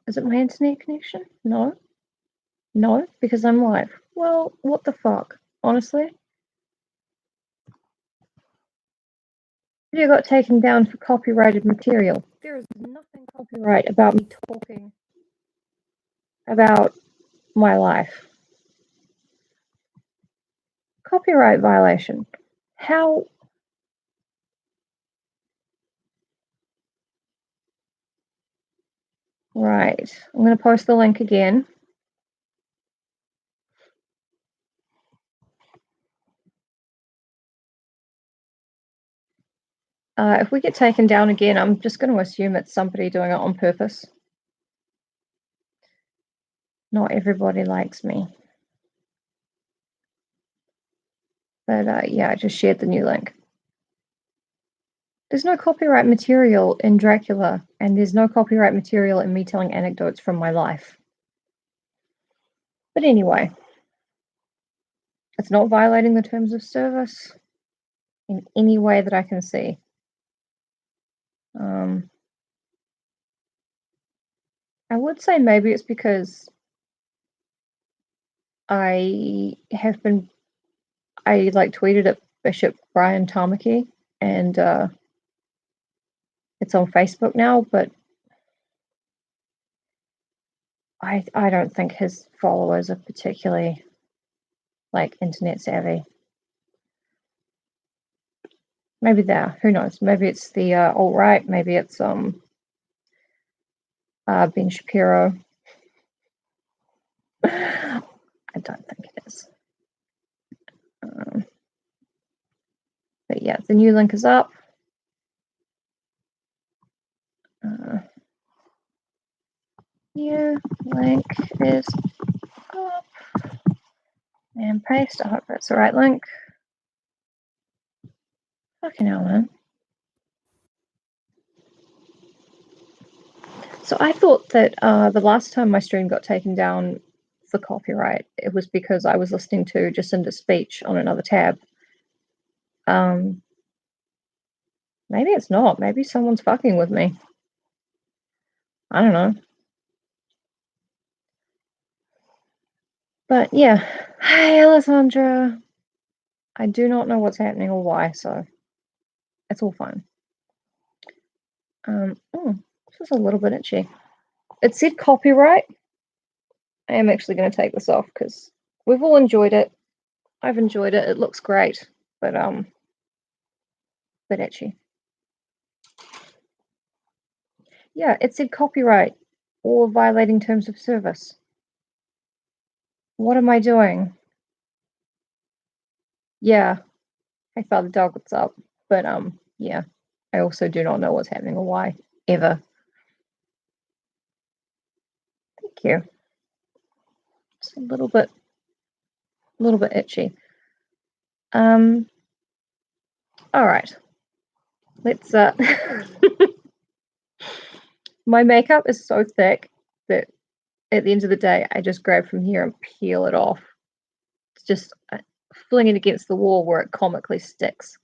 Is it my internet connection? No. No, because I'm live. Well, what the fuck? Honestly? Video got taken down for copyrighted material. There is nothing copyright about me talking about my life. Copyright violation. How? Right. I'm going to post the link again. If we get taken down again, I'm just going to assume it's somebody doing it on purpose. Not everybody likes me. But yeah, I just shared the new link. There's no copyright material in Dracula, and there's no copyright material in me telling anecdotes from my life. But anyway, it's not violating the terms of service in any way that I can see. I would say maybe it's because I tweeted at Bishop Brian Tamaki, and it's on Facebook now, but I don't think his followers are particularly internet savvy. Maybe they are. Who knows? Maybe it's the alt-right. Maybe it's Ben Shapiro. I don't think it is. But yeah, the new link is up. New link is up. And paste. I hope that's the right link. Fucking hell, man. So I thought that the last time my stream got taken down for copyright, it was because I was listening to Jacinda's speech on another tab. Maybe it's not. Maybe someone's fucking with me. I don't know. But yeah. Hi, Alessandra. I do not know what's happening or why, so it's all fine. Oh, this is a little bit itchy. It said copyright. I am actually going to take this off because we've all enjoyed it. I've enjoyed it. It looks great, but bit itchy. Yeah, it said copyright or violating terms of service. What am I doing? Yeah. Hey, Father Dog, what's up? But yeah, I also do not know what's happening or why, ever. Thank you. Just a little bit itchy. All right. Let's my makeup is so thick that at the end of the day, I just grab from here and peel it off. It's just fling it against the wall where it comically sticks.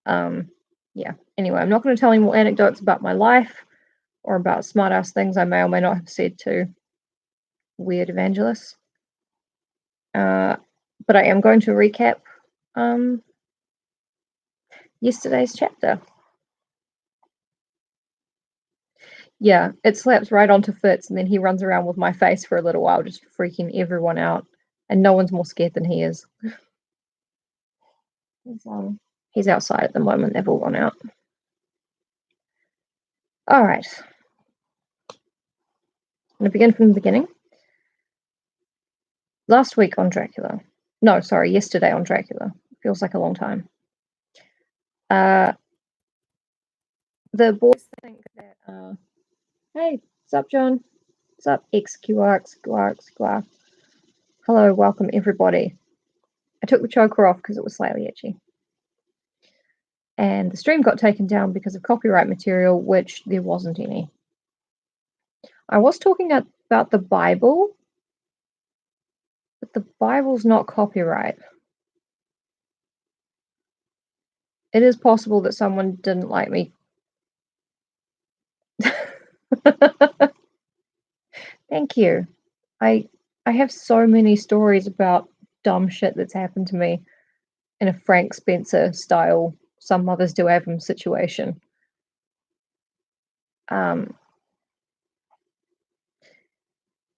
Yeah. Anyway, I'm not going to tell any more anecdotes about my life or about smart-ass things I may or may not have said to weird evangelists. But I am going to recap yesterday's chapter. Yeah, it slaps right onto Fitz, and then he runs around with my face for a little while, just freaking everyone out. And no one's more scared than he is. He's outside at the moment. They've all gone out. All right. I'm going to begin from the beginning. Last week on Dracula. No, sorry, yesterday on Dracula. Feels like a long time. The boys think that... hey, what's up, John? What's up, XQR? Hello, welcome, everybody. I took the choker off because it was slightly itchy. And the stream got taken down because of copyright material, which there wasn't any. I was talking about the Bible, but the Bible's not copyright. It is possible that someone didn't like me. Thank you. I I have so many stories about dumb shit that's happened to me in a Frank Spencer style some mothers do have 'em situation. Um,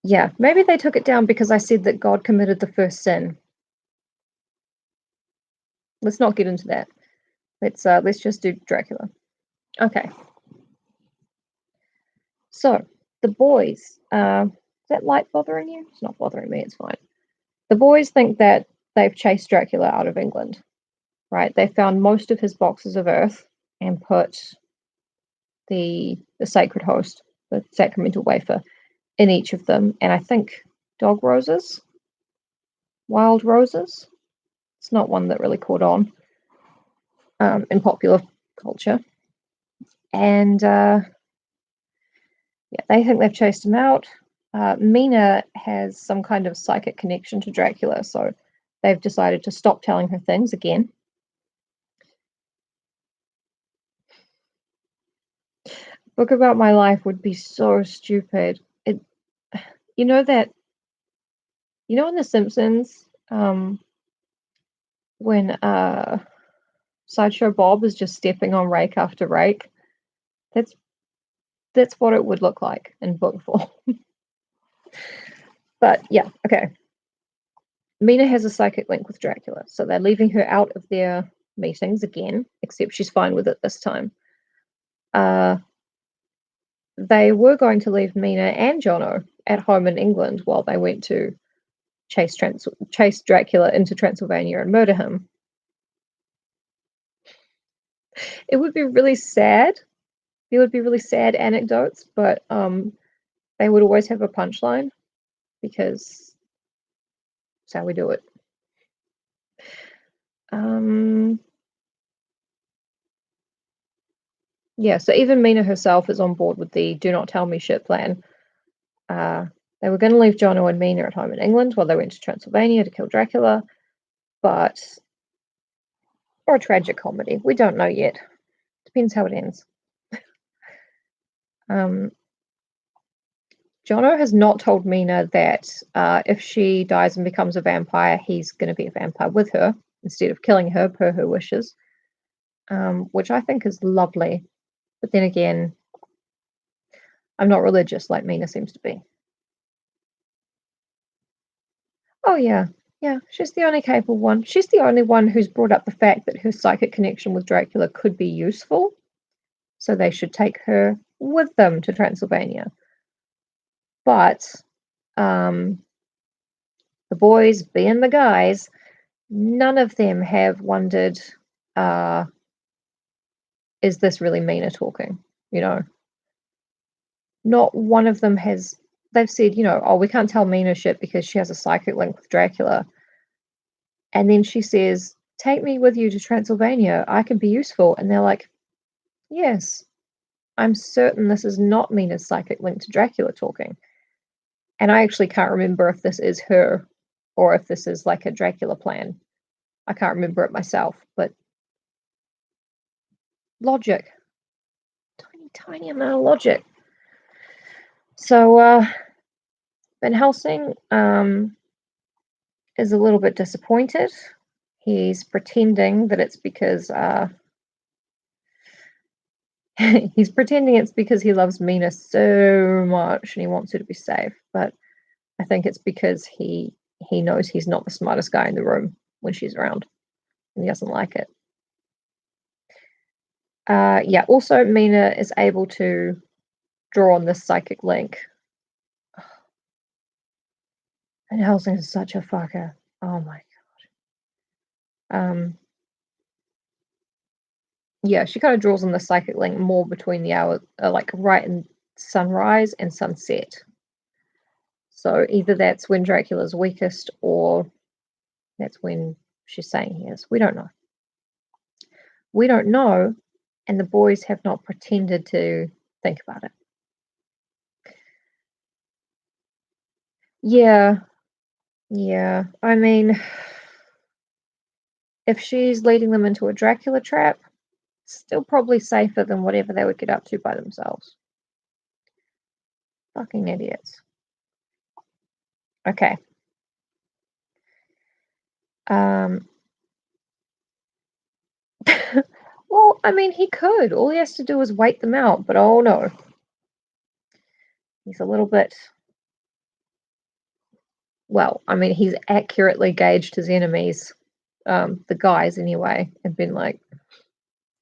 yeah, maybe they took it down because I said that God committed the first sin. Let's not get into that. Let's just do Dracula. Okay. So, the boys, is that light bothering you? It's not bothering me, it's fine. The boys think that they've chased Dracula out of England, right? They found most of his boxes of earth and put the sacred host, the sacramental wafer, in each of them, and I think dog roses, wild roses. It's not one that really caught on in popular culture, and yeah, they think they've chased him out. Mina has some kind of psychic connection to Dracula, so they've decided to stop telling her things again. Book about my life would be so stupid. It, you know that, you know in The Simpsons, when Sideshow Bob is just stepping on rake after rake. That's that's what it would look like in book form. But yeah, okay. Mina has a psychic link with Dracula, so they're leaving her out of their meetings again, except she's fine with it this time. They were going to leave Mina and Jono at home in England while they went to chase Dracula into Transylvania and murder him. It would be really sad. There would be really sad anecdotes, but they would always have a punchline because that's how we do it. Yeah, so even Mina herself is on board with the do not tell me shit plan. They were going to leave Jono and Mina at home in England while they went to Transylvania to kill Dracula, but or a tragic comedy. We don't know yet. Depends how it ends. Jono has not told Mina that if she dies and becomes a vampire, he's going to be a vampire with her instead of killing her per her wishes, which I think is lovely. But then again, I'm not religious like Mina seems to be. Oh yeah, yeah. She's the only capable one. She's the only one who's brought up the fact that her psychic connection with Dracula could be useful, so they should take her with them to Transylvania. But the boys, being the guys, none of them have wondered, is this really Mina talking? You know, not one of them has. They've said, you know, oh, we can't tell Mina shit because she has a psychic link with Dracula. And then she says, take me with you to Transylvania. I can be useful. And they're like, yes, I'm certain this is not Mina's psychic link to Dracula talking. And I actually can't remember if this is her or if this is like a Dracula plan. I can't remember it myself, but logic. Tiny, tiny amount of logic. So Van Helsing is a little bit disappointed. He's pretending that it's because he's pretending it's because he loves Mina so much and he wants her to be safe. But I think it's because he knows he's not the smartest guy in the room when she's around, and he doesn't like it. Yeah. Also, Mina is able to draw on this psychic link. And Helsing is such a fucker. Oh my god. Yeah, she kind of draws on the psychic link more between the hour, like right in sunrise and sunset. So either that's when Dracula's weakest, or that's when she's saying he is. We don't know. We don't know, and the boys have not pretended to think about it. Yeah, yeah. I mean, if she's leading them into a Dracula trap, still probably safer than whatever they would get up to by themselves. Fucking idiots. Okay. Well, I mean, he could. All he has to do is wait them out, but oh no. He's a little bit... Well, I mean, he's accurately gauged his enemies, the guys anyway, and been like,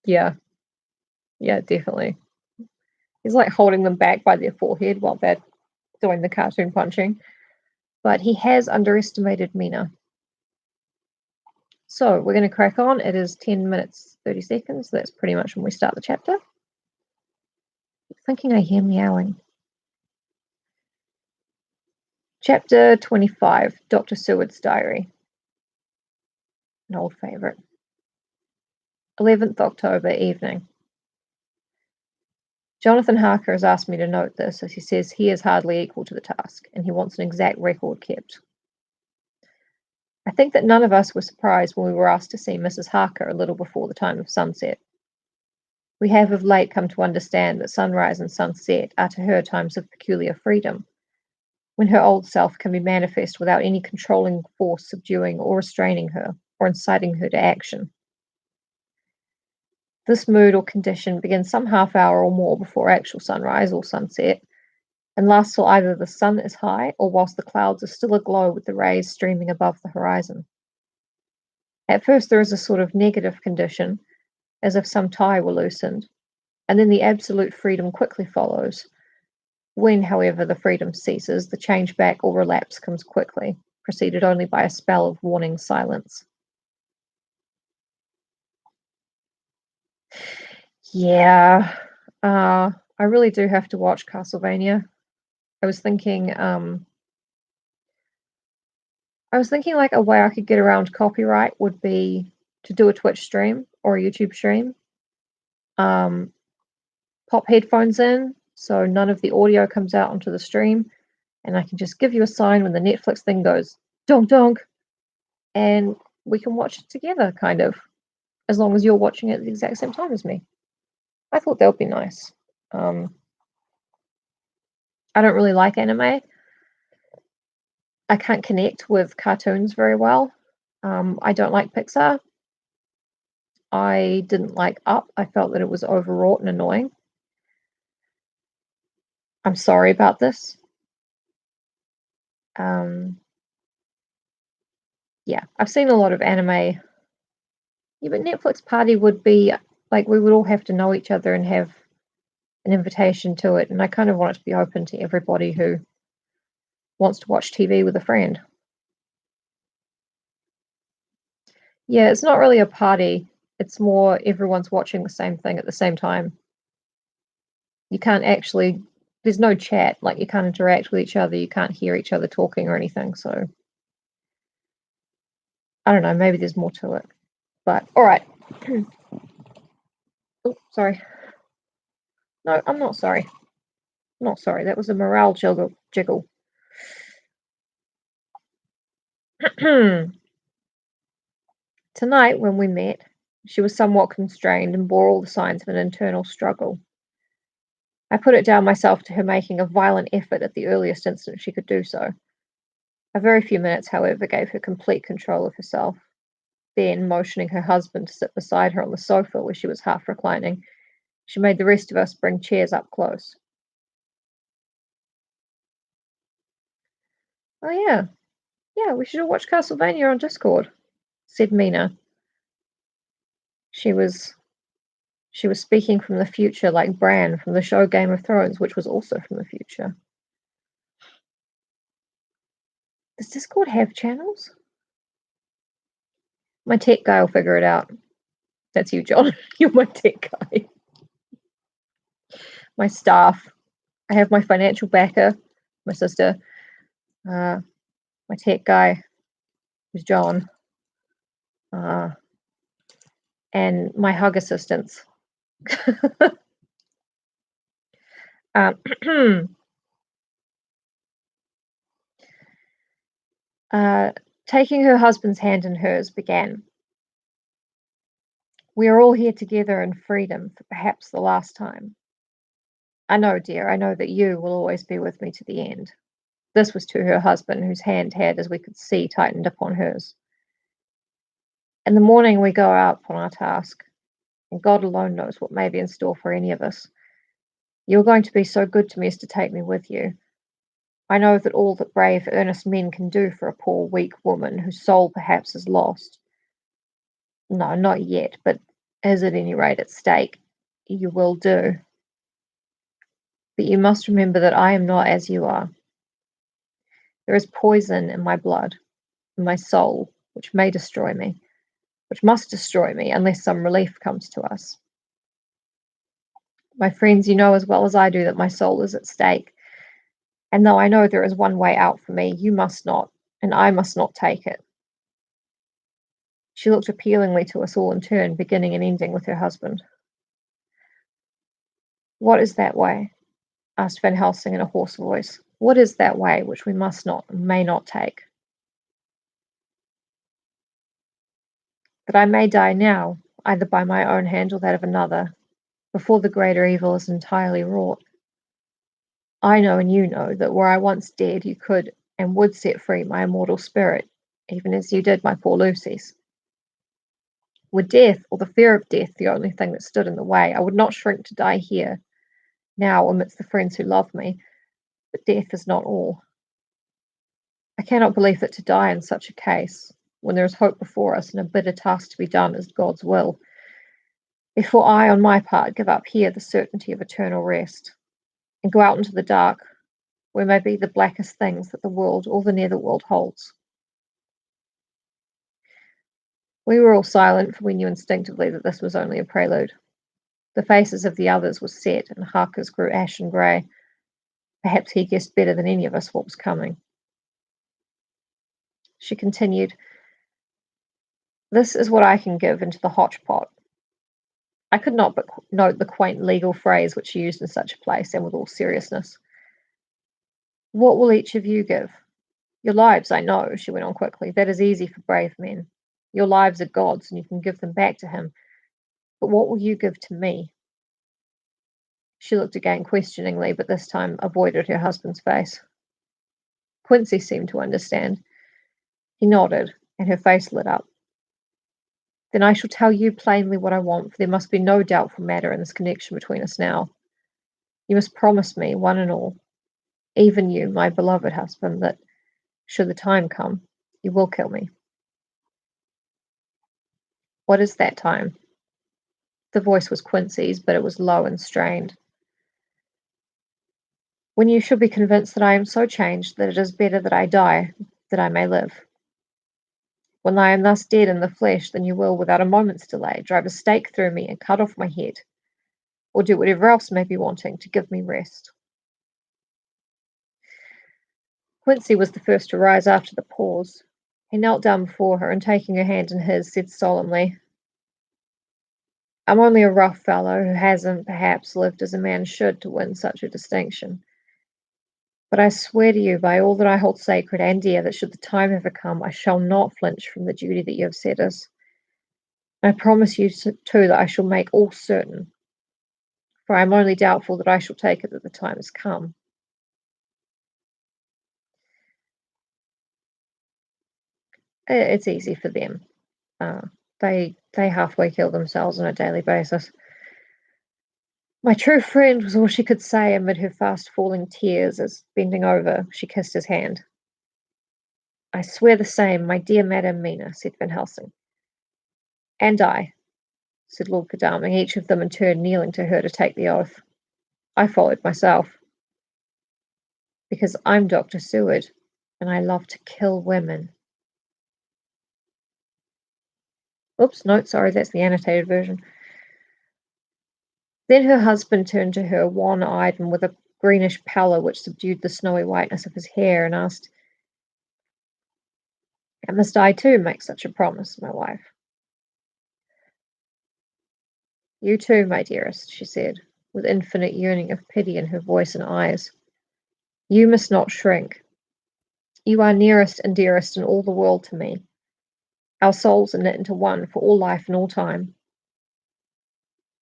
yeah, definitely. He's like holding them back by their forehead while they're doing the cartoon punching. But he has underestimated Mina. So we're going to crack on. It is 10 minutes, 30 seconds. That's pretty much when we start the chapter. I'm thinking I hear meowing. Chapter 25, Dr. Seward's Diary. An old favourite. 11th October evening. Jonathan Harker has asked me to note this, as he says he is hardly equal to the task, and he wants an exact record kept. I think that none of us were surprised when we were asked to see Mrs. Harker a little before the time of sunset. We have of late come to understand that sunrise and sunset are to her times of peculiar freedom, when her old self can be manifest without any controlling force subduing or restraining her, or inciting her to action. This mood or condition begins some half hour or more before actual sunrise or sunset, and lasts till either the sun is high or whilst the clouds are still aglow with the rays streaming above the horizon. At first there is a sort of negative condition, as if some tie were loosened, and then the absolute freedom quickly follows. When, however, the freedom ceases, the change back or relapse comes quickly, preceded only by a spell of warning silence. Yeah, I really do have to watch Castlevania. I was thinking like a way I could get around copyright would be to do a Twitch stream or a YouTube stream. Pop headphones in so none of the audio comes out onto the stream, and I can just give you a sign when the Netflix thing goes donk donk, and we can watch it together, kind of, as long as you're watching it at the exact same time as me. I thought that would be nice. I don't really like anime. I can't connect with cartoons very well. I don't like Pixar. I didn't like Up. I felt that it was overwrought and annoying. I'm sorry about this. Yeah, I've seen a lot of anime. Yeah, but Netflix party would be like we would all have to know each other and have an invitation to it, and I kind of want it to be open to everybody who wants to watch TV with a friend. Yeah, it's not really a party. It's more everyone's watching the same thing at the same time. You can't actually, there's no chat, like you can't interact with each other, you can't hear each other talking or anything, so I don't know, maybe there's more to it. But alright. Oh, sorry. No, I'm not sorry. I'm not sorry. That was a morale jiggle. Tonight, when we met, she was somewhat constrained and bore all the signs of an internal struggle. I put it down myself to her making a violent effort at the earliest instant she could do so. A very few minutes, however, gave her complete control of herself. Then, motioning her husband to sit beside her on the sofa where she was half reclining, she made the rest of us bring chairs up close. Oh yeah, we should all watch Castlevania on Discord, said Mina. She was speaking from the future like Bran from the show Game of Thrones, which was also from the future. Does Discord have channels? My tech guy will figure it out. That's you, John. You're my tech guy. My staff. I have my financial backer, my sister. My tech guy, who's John. And my hug assistants. Taking her husband's hand in hers began. We are all here together in freedom for perhaps the last time. I know, dear, I know that you will always be with me to the end. This was to her husband, whose hand had, as we could see, tightened upon hers. In the morning we go out upon our task, and God alone knows what may be in store for any of us. You are going to be so good to me as to take me with you. I know that all that brave, earnest men can do for a poor, weak woman whose soul perhaps is lost. No, not yet, but is at any rate at stake. You will do. But you must remember that I am not as you are. There is poison in my blood, in my soul, which may destroy me, which must destroy me unless some relief comes to us. My friends, you know as well as I do that my soul is at stake. And though I know there is one way out for me, you must not, and I must not take it. She looked appealingly to us all in turn, beginning and ending with her husband. What is that way? Asked Van Helsing in a hoarse voice. What is that way which we must not and may not take? That I may die now, either by my own hand or that of another, before the greater evil is entirely wrought. I know and you know that were I once dead, you could and would set free my immortal spirit, even as you did my poor Lucy's. Were death, or the fear of death, the only thing that stood in the way, I would not shrink to die here, now amidst the friends who love me, but death is not all. I cannot believe that to die in such a case, when there is hope before us and a bitter task to be done, is God's will. Therefore I, on my part, give up here the certainty of eternal rest, and go out into the dark, where may be the blackest things that the world or the netherworld holds. We were all silent, for we knew instinctively that this was only a prelude. The faces of the others were set, and Harker's grew ashen grey. Perhaps he guessed better than any of us what was coming. She continued, This is what I can give into the hotch-pot. I could not but note the quaint legal phrase which she used in such a place, and with all seriousness. What will each of you give? Your lives, I know, she went on quickly. That is easy for brave men. Your lives are God's, and you can give them back to him. But what will you give to me? She looked again questioningly, but this time avoided her husband's face. Quincy seemed to understand. He nodded, and her face lit up. Then I shall tell you plainly what I want, for there must be no doubtful matter in this connection between us now. You must promise me, one and all, even you, my beloved husband, that, should the time come, you will kill me. What is that time? The voice was Quincy's, but it was low and strained. When you shall be convinced that I am so changed that it is better that I die, that I may live. When I am thus dead in the flesh, then you will, without a moment's delay, drive a stake through me and cut off my head, or do whatever else may be wanting to give me rest. Quincy was the first to rise after the pause. He knelt down before her, and taking her hand in his, said solemnly, I'm only a rough fellow who hasn't, perhaps, lived as a man should to win such a distinction. But I swear to you, by all that I hold sacred and dear, that should the time ever come, I shall not flinch from the duty that you have set us. I promise you, too, that I shall make all certain, for I am only doubtful that I shall take it that the time has come. It's easy for them. They halfway kill themselves on a daily basis. My true friend was all she could say amid her fast falling tears as, bending over, she kissed his hand. I swear the same, my dear Madame Mina, said Van Helsing. And I, said Lord Godalming, each of them in turn kneeling to her to take the oath. I followed myself. Because I'm Dr. Seward, and I love to kill women. Oops, no, sorry, that's the annotated version. Then her husband turned to her, wan-eyed and with a greenish pallor which subdued the snowy whiteness of his hair, and asked, And must I too make such a promise, my wife? You too, my dearest, she said, with infinite yearning of pity in her voice and eyes. You must not shrink. You are nearest and dearest in all the world to me. Our souls are knit into one for all life and all time.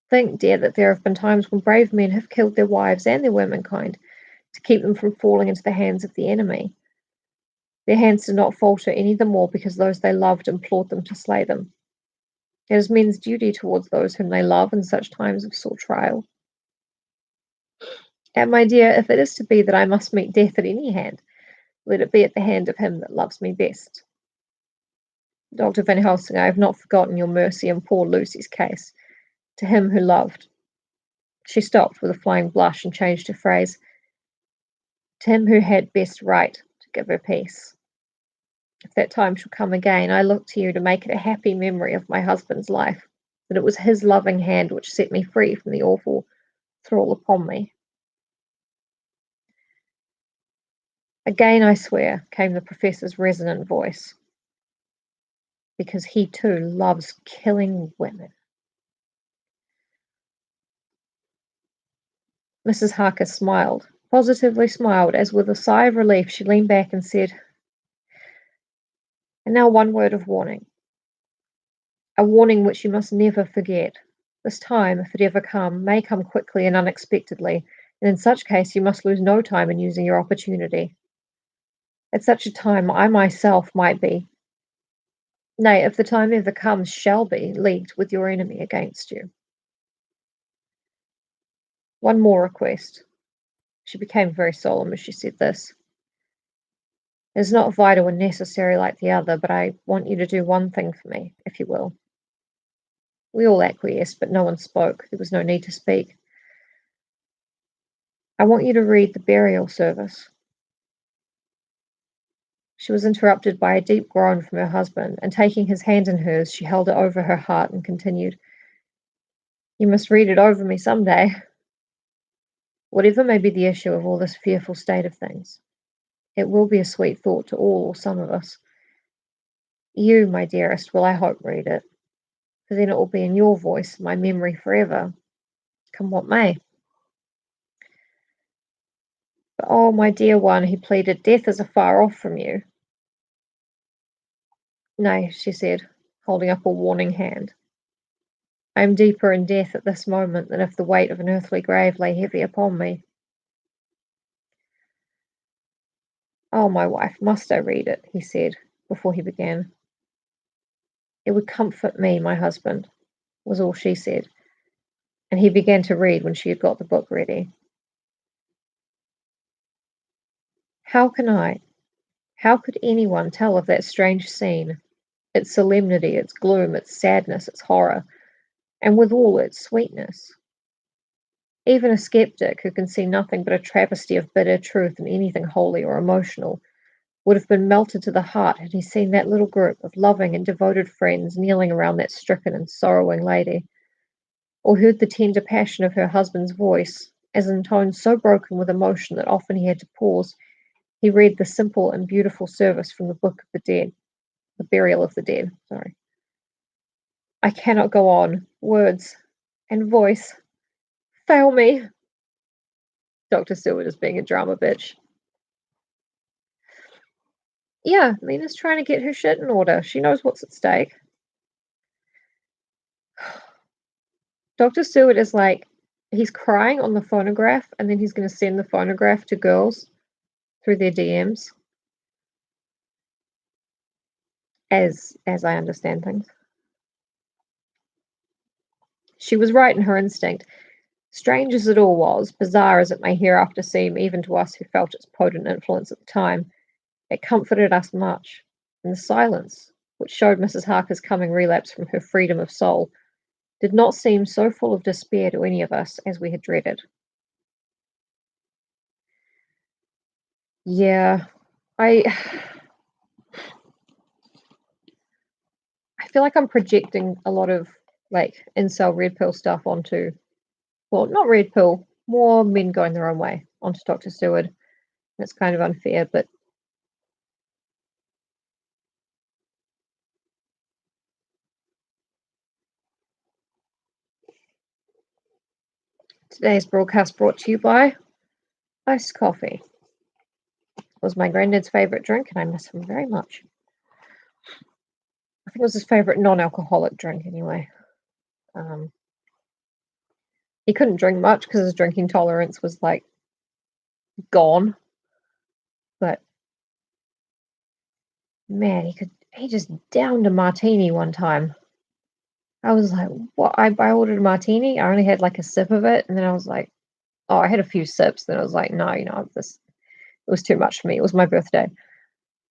Think, dear, that there have been times when brave men have killed their wives and their womenkind to keep them from falling into the hands of the enemy. Their hands did not falter any the more because those they loved implored them to slay them. It is men's duty towards those whom they love in such times of sore trial. And my dear, if it is to be that I must meet death at any hand, let it be at the hand of him that loves me best. Dr. Van Helsing, I have not forgotten your mercy in poor Lucy's case. To him who loved. She stopped with a flying blush and changed her phrase. To him who had best right to give her peace. If that time shall come again, I look to you to make it a happy memory of my husband's life, that it was his loving hand which set me free from the awful thrall upon me. Again, I swear, came the professor's resonant voice, because he too loves killing women. Mrs. Harker smiled, positively smiled, as with a sigh of relief she leaned back and said, and now one word of warning. A warning which you must never forget. This time, if it ever come, may come quickly and unexpectedly, and in such case you must lose no time in using your opportunity. At such a time I myself might be, nay, if the time ever comes, shall be, leagued with your enemy against you. One more request. She became very solemn as she said this. It is not vital and necessary like the other, but I want you to do one thing for me, if you will. We all acquiesced, but no one spoke. There was no need to speak. I want you to read the burial service. She was interrupted by a deep groan from her husband, and taking his hand in hers, she held it over her heart and continued, You must read it over me some day. Whatever may be the issue of all this fearful state of things, it will be a sweet thought to all or some of us. You, my dearest, will I hope read it, for then it will be in your voice, my memory forever, come what may. But oh, my dear one, he pleaded, death is afar off from you. Nay, she said, holding up a warning hand. I am deeper in death at this moment than if the weight of an earthly grave lay heavy upon me. Oh, my wife, must I read it? He said, before he began. It would comfort me, my husband, was all she said, and he began to read when she had got the book ready. How could anyone tell of that strange scene, its solemnity, its gloom, its sadness, its horror, and withal its sweetness? Even a skeptic who can see nothing but a travesty of bitter truth in anything holy or emotional would have been melted to the heart had he seen that little group of loving and devoted friends kneeling around that stricken and sorrowing lady, or heard the tender passion of her husband's voice, as in tones so broken with emotion that often he had to pause, he read the simple and beautiful service from the Book of the Dead, the Burial of the Dead, sorry. I cannot go on. Words and voice fail me. Dr. Stewart is being a drama bitch. Yeah, Lena's trying to get her shit in order. She knows what's at stake. Dr. Stewart is like, he's crying on the phonograph, and then he's going to send the phonograph to girls through their DMs. As I understand things. She was right in her instinct. Strange as it all was, bizarre as it may hereafter seem even to us who felt its potent influence at the time, it comforted us much, and the silence, which showed Mrs. Harker's coming relapse from her freedom of soul, did not seem so full of despair to any of us as we had dreaded. Yeah, I feel like I'm projecting a lot of like incel red pill stuff onto, well, not red pill, more men going their own way onto Dr. Stewart. It's kind of unfair, but today's broadcast brought to you by iced coffee. It was my granddad's favourite drink, and I miss him very much. I think it was his favourite non-alcoholic drink, anyway. He couldn't drink much because his drinking tolerance was like gone. But man, he just downed a martini one time. I was like, what? I ordered a martini. I only had like a sip of it, and then I was like, oh, I had a few sips. Then I was like, no, this it was too much for me. It was my birthday.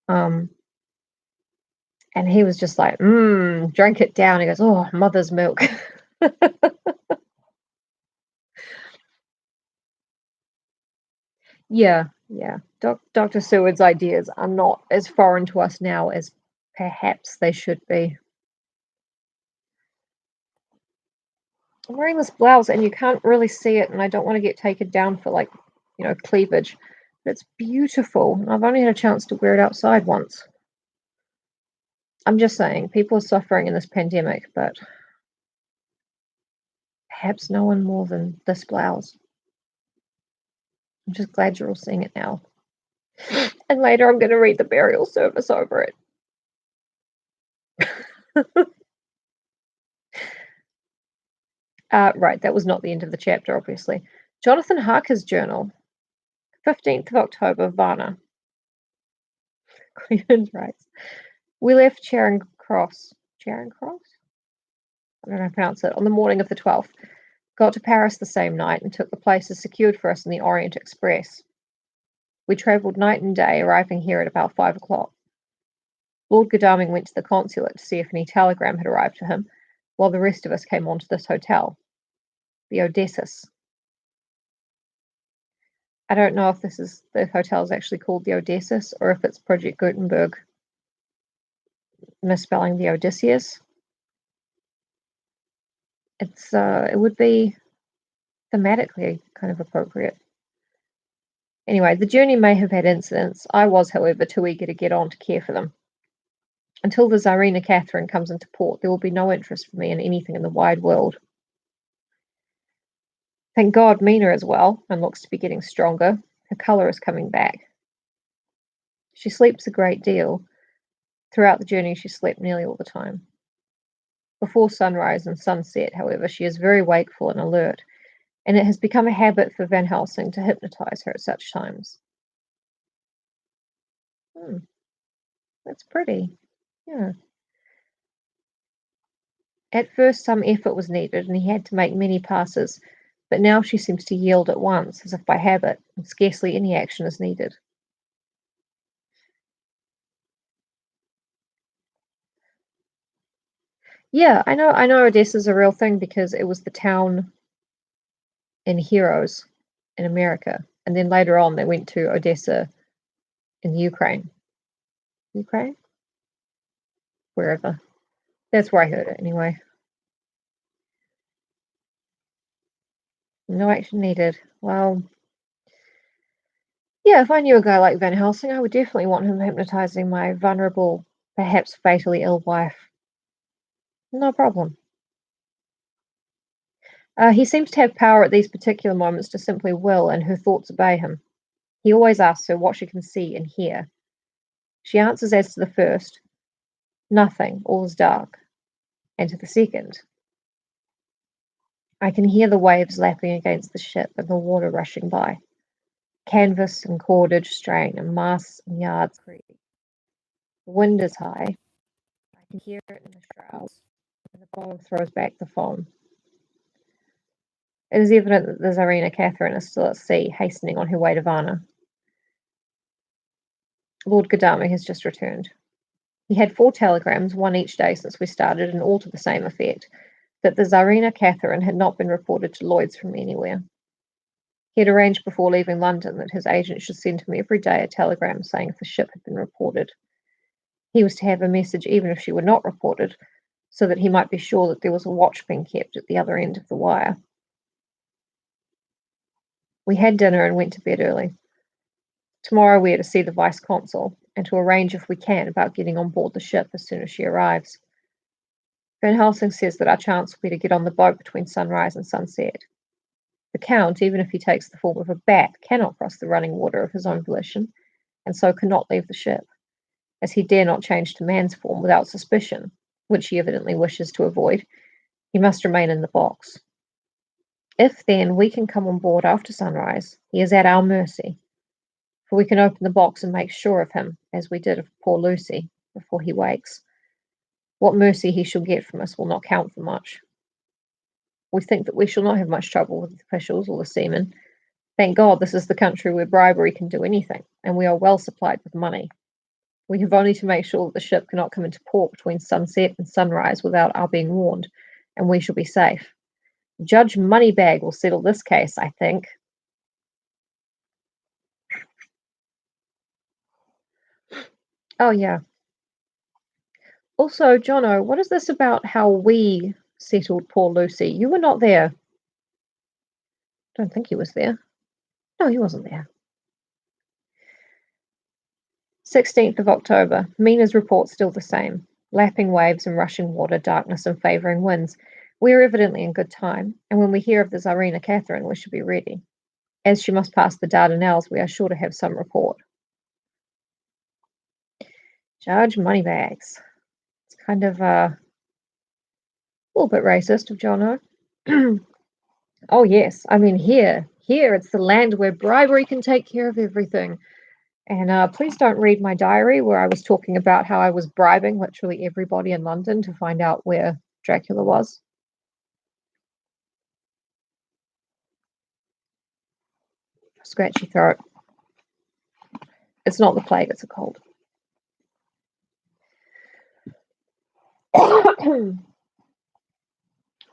And he was just like, drank it down. He goes, oh, mother's milk. Yeah. Dr. Seward's ideas are not as foreign to us now as perhaps they should be. I'm wearing this blouse and you can't really see it, and I don't want to get taken down for like, cleavage. But it's beautiful. I've only had a chance to wear it outside once. I'm just saying, people are suffering in this pandemic, but perhaps no one more than this blouse. I'm just glad you're all seeing it now. And later I'm going to read the burial service over it. Right, that was not the end of the chapter, obviously. Jonathan Harker's journal, 15th of October, Varna. Cleveland writes, we left Charing Cross? I don't know how to pronounce it, on the morning of the 12th. Got to Paris the same night and took the places secured for us in the Orient Express. We travelled night and day, arriving here at about 5 o'clock. Lord Godalming went to the consulate to see if any telegram had arrived to him, while the rest of us came on to this hotel, the Odysseus. I don't know if the hotel is actually called the Odysseus or if it's Project Gutenberg misspelling the Odysseus. It would be thematically kind of appropriate. Anyway, the journey may have had incidents. I was, however, too eager to get on to care for them. Until the Tsarina Catherine comes into port, there will be no interest for me in anything in the wide world. Thank God Mina is well and looks to be getting stronger. Her colour is coming back. She sleeps a great deal. Throughout the journey, she slept nearly all the time. Before sunrise and sunset, however, she is very wakeful and alert, and it has become a habit for Van Helsing to hypnotise her at such times. That's pretty. Yeah. At first, some effort was needed, and he had to make many passes, but now she seems to yield at once, as if by habit, and scarcely any action is needed. Yeah, I know Odessa's a real thing because it was the town in Heroes in America, and then later on they went to Odessa in the Ukraine. Ukraine? Wherever. That's where I heard it anyway. No action needed. Well, yeah, if I knew a guy like Van Helsing, I would definitely want him hypnotizing my vulnerable, perhaps fatally ill wife. No problem. He seems to have power at these particular moments to simply will, and her thoughts obey him. He always asks her what she can see and hear. She answers as to the first, nothing, all is dark. And to the second, I can hear the waves lapping against the ship and the water rushing by. Canvas and cordage strain and masts and yards creak. The wind is high. I can hear it in the shrouds, and the bow throws back the foam. It is evident that the Tsarina Catherine is still at sea, hastening on her way to Varna. Lord Godalming has just returned. He had 4 telegrams, one each day since we started, and all to the same effect, that the Tsarina Catherine had not been reported to Lloyd's from anywhere. He had arranged before leaving London that his agent should send him every day a telegram saying if the ship had been reported. He was to have a message even if she were not reported, so that he might be sure that there was a watch being kept at the other end of the wire. We had dinner and went to bed early. Tomorrow we are to see the Vice-Consul, and to arrange if we can about getting on board the ship as soon as she arrives. Van Helsing says that our chance will be to get on the boat between sunrise and sunset. The Count, even if he takes the form of a bat, cannot cross the running water of his own volition, and so cannot leave the ship, as he dare not change to man's form without suspicion, which he evidently wishes to avoid. He must remain in the box. If then we can come on board after sunrise, he is at our mercy, for we can open the box and make sure of him, as we did of poor Lucy, before he wakes. What mercy he shall get from us will not count for much. We think that we shall not have much trouble with the officials or the seamen. Thank God this is the country where bribery can do anything, and we are well supplied with money. We have only to make sure that the ship cannot come into port between sunset and sunrise without our being warned, and we shall be safe. Judge Moneybag will settle this case, I think. Oh, yeah. Also, Jono, what is this about how we settled poor Lucy? You were not there. I don't think he was there. No, he wasn't there. 16th of October. Mina's report still the same. Lapping waves and rushing water, darkness and favouring winds. We are evidently in good time, and when we hear of the Tsarina Catherine, we should be ready. As she must pass the Dardanelles, we are sure to have some report. Judge Moneybags. It's kind of a little bit racist of Jono. Oh, yes. I mean, here, it's the land where bribery can take care of everything. And please don't read my diary where I was talking about how I was bribing literally everybody in London to find out where Dracula was. Scratchy throat. It's not the plague, it's a cold.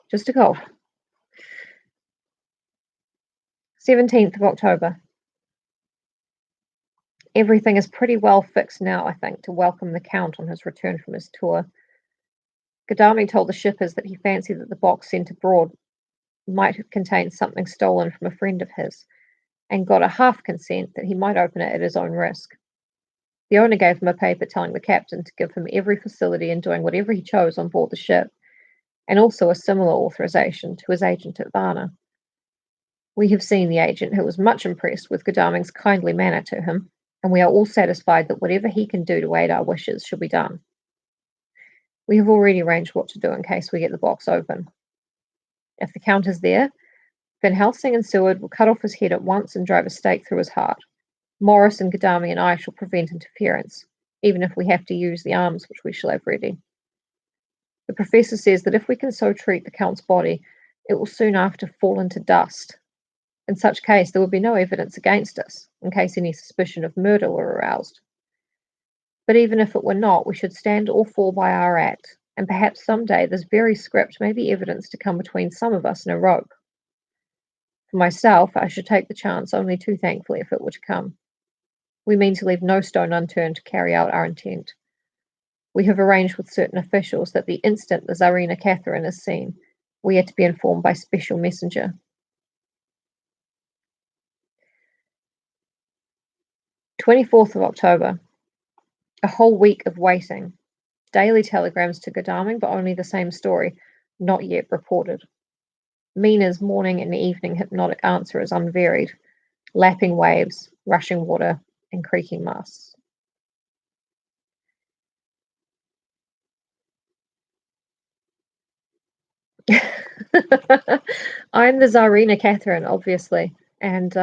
Just a cold. 17th of October. Everything is pretty well fixed now, I think, to welcome the Count on his return from his tour. Gadami told the shippers that he fancied that the box sent abroad might have contained something stolen from a friend of his, and got a half consent that he might open it at his own risk. The owner gave him a paper telling the captain to give him every facility in doing whatever he chose on board the ship, and also a similar authorization to his agent at Varna. We have seen the agent, who was much impressed with Godalming's kindly manner to him, and we are all satisfied that whatever he can do to aid our wishes shall be done. We have already arranged what to do in case we get the box open. If the Count is there, Van Helsing and Seward will cut off his head at once and drive a stake through his heart. Morris and Gadami and I shall prevent interference, even if we have to use the arms which we shall have ready. The professor says that if we can so treat the Count's body, it will soon after fall into dust. In such case, there will be no evidence against us, in case any suspicion of murder were aroused. But even if it were not, we should stand or fall by our act, and perhaps some day this very script may be evidence to come between some of us and a rope. For myself, I should take the chance only too thankfully if it were to come. We mean to leave no stone unturned to carry out our intent. We have arranged with certain officials that the instant the Tsarina Catherine is seen, we are to be informed by special messenger. 24th of October. A whole week of waiting. Daily telegrams to Godalming, but only the same story, not yet reported. Mina's morning and evening hypnotic answer is unvaried. Lapping waves, rushing water, and creaking masts. I'm the Tsarina Catherine, obviously, and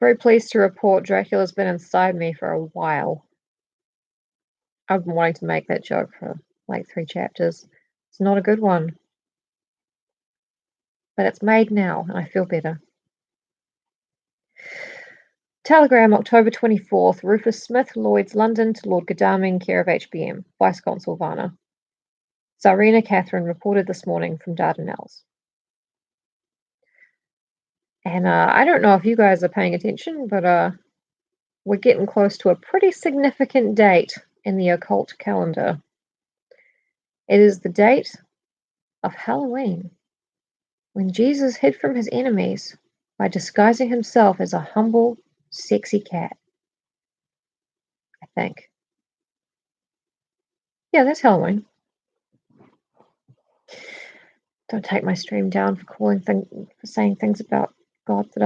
very pleased to report Dracula's been inside me for a while. I've been wanting to make that joke for like 3 chapters. It's not a good one, but it's made now, and I feel better. Telegram, October 24th. Rufus Smith, Lloyd's, London, to Lord Godalming, care of HBM, Vice-Consul Varna. Tsarina Catherine reported this morning from Dardanelles. And I don't know if you guys are paying attention, but we're getting close to a pretty significant date in the occult calendar. It is the date of Halloween, when Jesus hid from his enemies by disguising himself as a humble, sexy cat. I think. Yeah, that's Halloween. Don't take my stream down for saying things about God that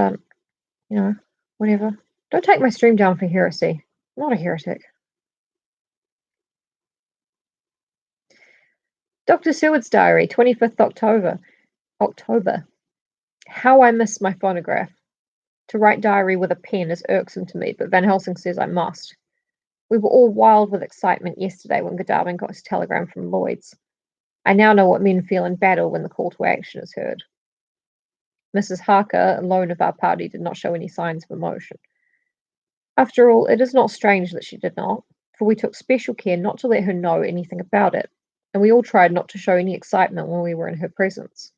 aren't, whatever. Don't take my stream down for heresy. I'm not a heretic. Dr. Seward's diary, 25th October. How I miss my phonograph. To write diary with a pen is irksome to me, but Van Helsing says I must. We were all wild with excitement yesterday when Godalming got his telegram from Lloyd's. I now know what men feel in battle when the call to action is heard. Mrs. Harker, alone of our party, did not show any signs of emotion. After all, it is not strange that she did not, for we took special care not to let her know anything about it, and we all tried not to show any excitement when we were in her presence.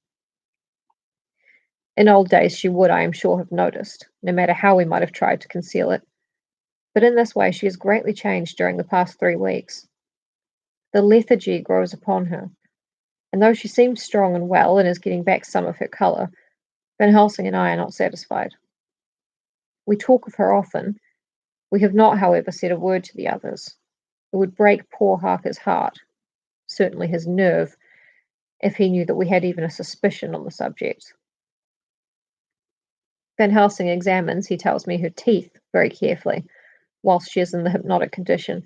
In old days she would, I am sure, have noticed, no matter how we might have tried to conceal it, but in this way she has greatly changed during the past 3 weeks. The lethargy grows upon her, and though she seems strong and well and is getting back some of her colour, Van Helsing and I are not satisfied. We talk of her often. We have not, however, said a word to the others. It would break poor Harker's heart, certainly his nerve, if he knew that we had even a suspicion on the subject. Van Helsing examines, he tells me, her teeth very carefully, whilst she is in the hypnotic condition,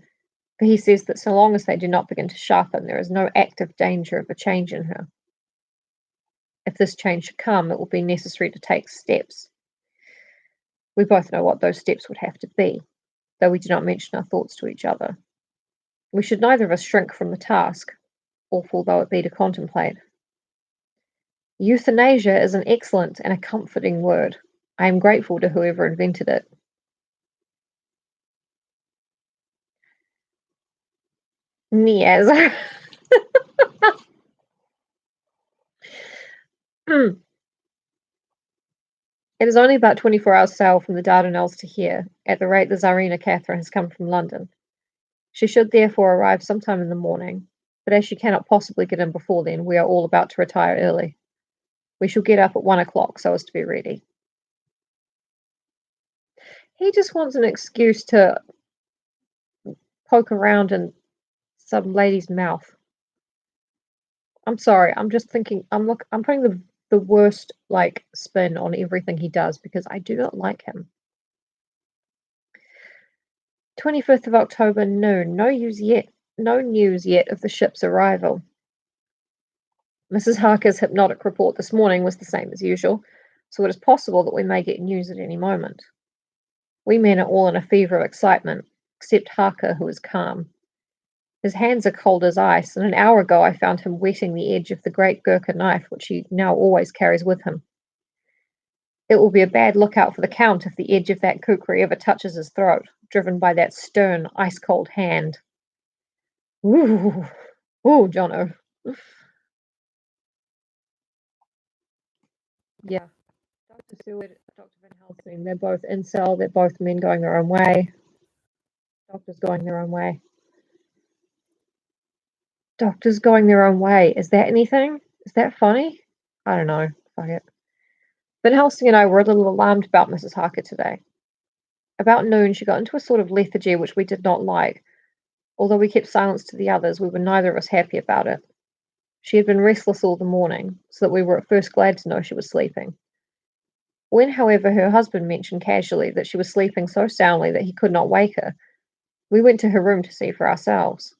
for he says that so long as they do not begin to sharpen, there is no active danger of a change in her. If this change should come, it will be necessary to take steps. We both know what those steps would have to be, though we do not mention our thoughts to each other. We should neither of us shrink from the task, awful though it be to contemplate. Euthanasia is an excellent and a comforting word. I am grateful to whoever invented it. Yes. It is only about 24 hours sail from the Dardanelles to here, at the rate the Tsarina Catherine has come from London. She should therefore arrive sometime in the morning, but as she cannot possibly get in before then, we are all about to retire early. We shall get up at 1 o'clock so as to be ready. He just wants an excuse to poke around in some lady's mouth. I'm sorry, I'm just thinking, I'm putting the worst, spin on everything he does because I do not like him. 25th of October, noon. No news yet of the ship's arrival. Mrs. Harker's hypnotic report this morning was the same as usual, so it is possible that we may get news at any moment. We men are all in a fever of excitement, except Harker, who is calm. His hands are cold as ice, and an hour ago I found him whetting the edge of the great Gurkha knife which he now always carries with him. It will be a bad lookout for the Count if the edge of that kukri ever touches his throat, driven by that stern, ice-cold hand. Ooh, Jono. Yeah. Dr. Seward, Dr. Van Helsing, they're both incel, they're both men going their own way. Doctors going their own way. Doctors going their own way. Is that anything? Is that funny? I don't know. Fuck it. Van Helsing and I were a little alarmed about Mrs. Harker today. About noon, she got into a sort of lethargy which we did not like. Although we kept silence to the others, we were neither of us happy about it. She had been restless all the morning, so that we were at first glad to know she was sleeping. When, however, her husband mentioned casually that she was sleeping so soundly that he could not wake her, we went to her room to see for ourselves.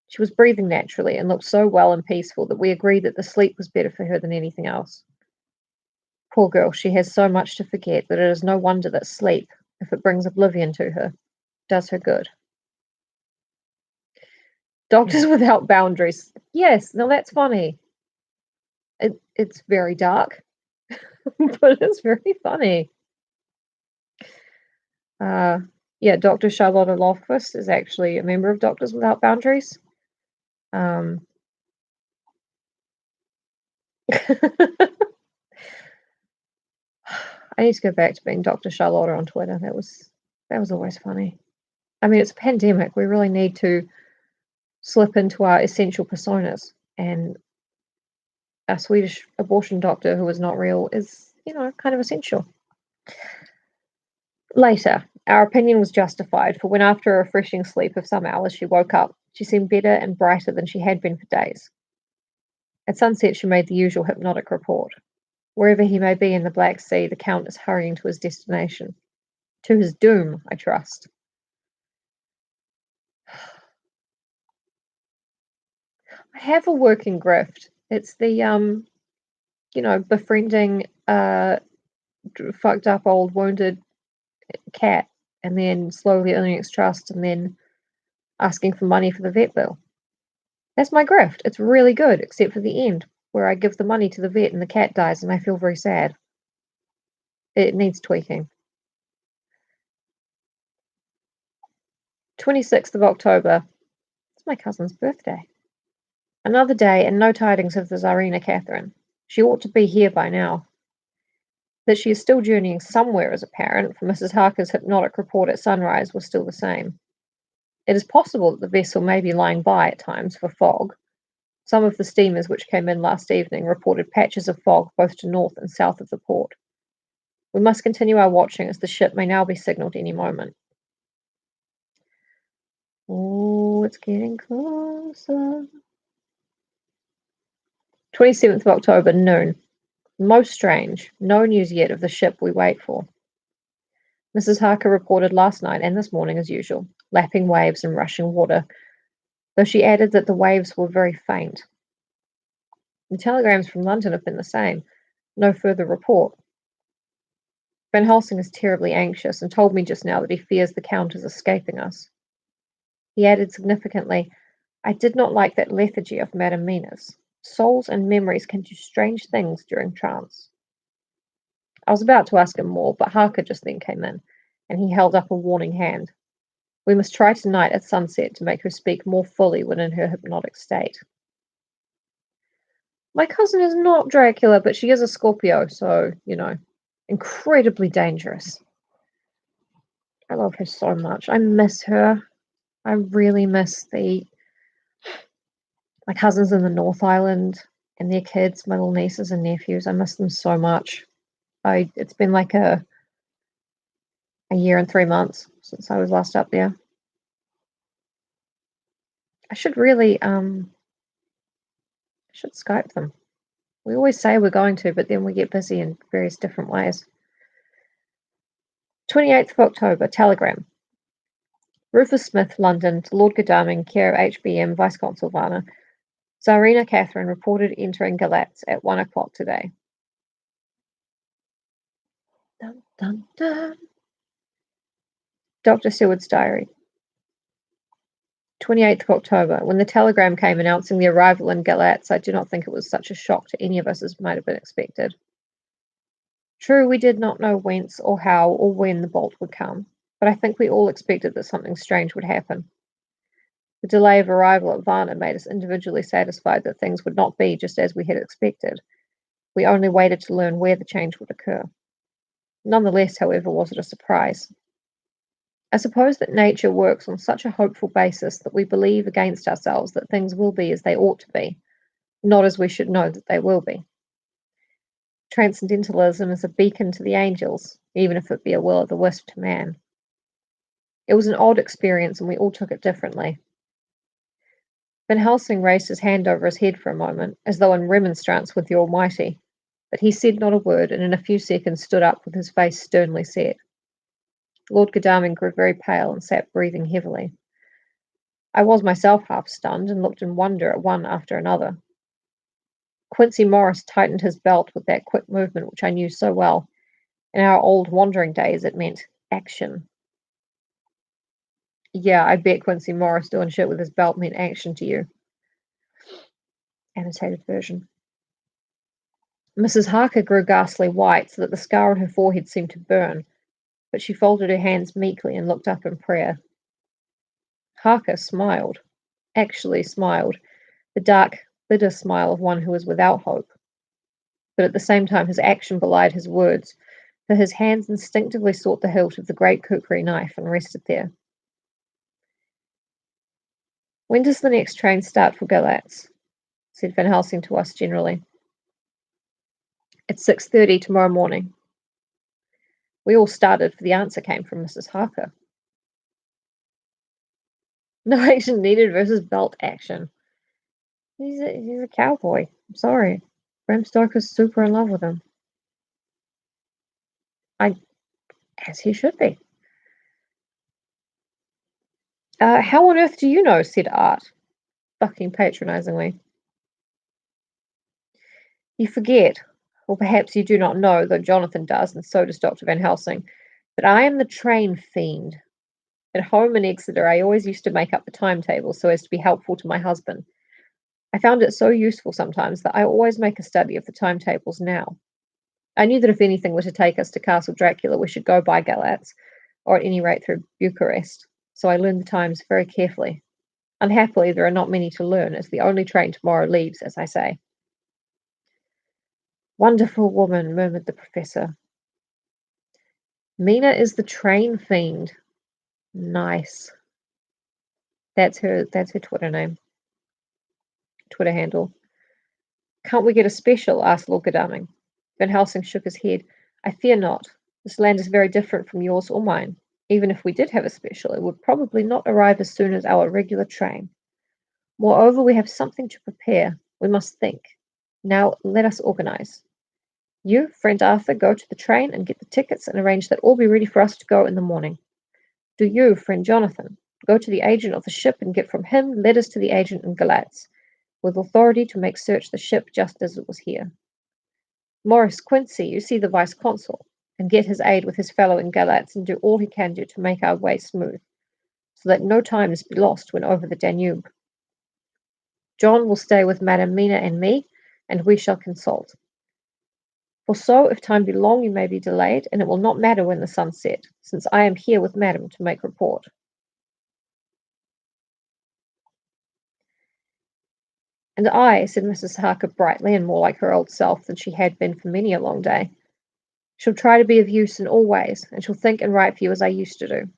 She was breathing naturally and looked so well and peaceful that we agreed that the sleep was better for her than anything else. Poor girl, she has so much to forget that it is no wonder that sleep, if it brings oblivion to her, does her good. Doctors Without Boundaries. Yes, now that's funny. It's very dark, but it's very funny. Yeah, Dr. Charlotte Lofquist is actually a member of Doctors Without Boundaries. I need to go back to being Dr. Charlotte on Twitter. That was always funny. I mean, it's a pandemic. We really need to slip into our essential personas, and a Swedish abortion doctor who is not real is, kind of essential. Later, our opinion was justified, for when after a refreshing sleep of some hours she woke up, she seemed better and brighter than she had been for days. At sunset she made the usual hypnotic report. Wherever he may be in the Black Sea, the Count is hurrying to his destination. To his doom, I trust. I have a working grift. It's the befriending a fucked up old wounded cat and then slowly earning its trust and then asking for money for the vet bill. That's my grift. It's really good, except for the end, where I give the money to the vet and the cat dies and I feel very sad. It needs tweaking. 26th of October. It's my cousin's birthday. Another day and no tidings of the Tsarina Catherine. She ought to be here by now. That she is still journeying somewhere is apparent, for Mrs. Harker's hypnotic report at sunrise was still the same. It is possible that the vessel may be lying by at times for fog. Some of the steamers which came in last evening reported patches of fog both to north and south of the port. We must continue our watching, as the ship may now be signalled any moment. Oh, it's getting closer. 27th of October, noon. Most strange. No news yet of the ship we wait for. Mrs. Harker reported last night and this morning as usual, lapping waves and rushing water, though she added that the waves were very faint. The telegrams from London have been the same. No further report. Van Helsing is terribly anxious and told me just now that he fears the Count is escaping us. He added significantly, I did not like that lethargy of Madame Mina's. Souls and memories can do strange things during trance. I was about to ask him more, but Harker just then came in, and he held up a warning hand. We must try tonight at sunset to make her speak more fully when in her hypnotic state. My cousin is not Dracula, but she is a Scorpio, so, incredibly dangerous. I love her so much. I miss her. I really miss my cousins in the North Island and their kids, my little nieces and nephews. I miss them so much. It's been like a year and 3 months since I was last up there. I should really should Skype them. We always say we're going to, but then we get busy in various different ways. 28th of October, telegram. Rufus Smith, London, to Lord Godalming, care of HBM, Vice-Consul Varna. Tsarina Catherine reported entering Galatz at 1 o'clock today. Dun, dun, dun. Dr. Seward's diary. 28th of October. When the telegram came announcing the arrival in Galatz, I do not think it was such a shock to any of us as might have been expected. True, we did not know whence or how or when the bolt would come, but I think we all expected that something strange would happen. The delay of arrival at Varna made us individually satisfied that things would not be just as we had expected. We only waited to learn where the change would occur. Nonetheless, however, was it a surprise. I suppose that nature works on such a hopeful basis that we believe against ourselves that things will be as they ought to be, not as we should know that they will be. Transcendentalism is a beacon to the angels, even if it be a will-o'-the-wisp to man. It was an odd experience, and we all took it differently. Van Helsing raised his hand over his head for a moment, as though in remonstrance with the Almighty, but he said not a word, and in a few seconds stood up with his face sternly set. Lord Godalming grew very pale and sat breathing heavily. I was myself half stunned, and looked in wonder at one after another. Quincey Morris tightened his belt with that quick movement which I knew so well. In our old wandering days, it meant action. Yeah, I bet Quincey Morris doing shit with his belt meant action to you. Annotated version. Mrs. Harker grew ghastly white, so that the scar on her forehead seemed to burn, but she folded her hands meekly and looked up in prayer. Harker smiled, actually smiled, the dark, bitter smile of one who is without hope. But at the same time his action belied his words, for his hands instinctively sought the hilt of the great kukri knife and rested there. When does the next train start for Galatz? Said Van Helsing to us generally. At 6:30 tomorrow morning. We all started, for the answer came from Mrs. Harker. No action needed versus belt action. He's a cowboy. I'm sorry. Bram Stoker's super in love with him. As he should be. How on earth do you know? Said Art, fucking patronizingly. You forget. Or perhaps you do not know, though Jonathan does, and so does Dr. Van Helsing, that I am the train fiend. At home in Exeter, I always used to make up the timetable so as to be helpful to my husband. I found it so useful sometimes that I always make a study of the timetables now. I knew that if anything were to take us to Castle Dracula, we should go by Galatz, or at any rate through Bucharest, so I learned the times very carefully. Unhappily, there are not many to learn, as the only train tomorrow leaves, as I say. Wonderful woman, murmured the professor. Mina is the train fiend. Nice. That's her Twitter name. Twitter handle. Can't we get a special? Asked Lord Godalming. Van Helsing shook his head. I fear not. This land is very different from yours or mine. Even if we did have a special, it would probably not arrive as soon as our regular train. Moreover, we have something to prepare. We must think. Now, let us organize. You, friend Arthur, go to the train and get the tickets and arrange that all be ready for us to go in the morning. Do you, friend Jonathan, go to the agent of the ship and get from him letters to the agent in Galatz, with authority to make search the ship just as it was here. Maurice Quincy, you see the vice-consul, and get his aid with his fellow in Galatz and do all he can do to make our way smooth, so that no time is lost when over the Danube. John will stay with Madam Mina and me, and we shall consult. For so, if time be long, you may be delayed, and it will not matter when the sun set, since I am here with Madam to make report. And I, said Mrs. Harker brightly, and more like her old self than she had been for many a long day, shall try to be of use in all ways, and shall think and write for you as I used to do.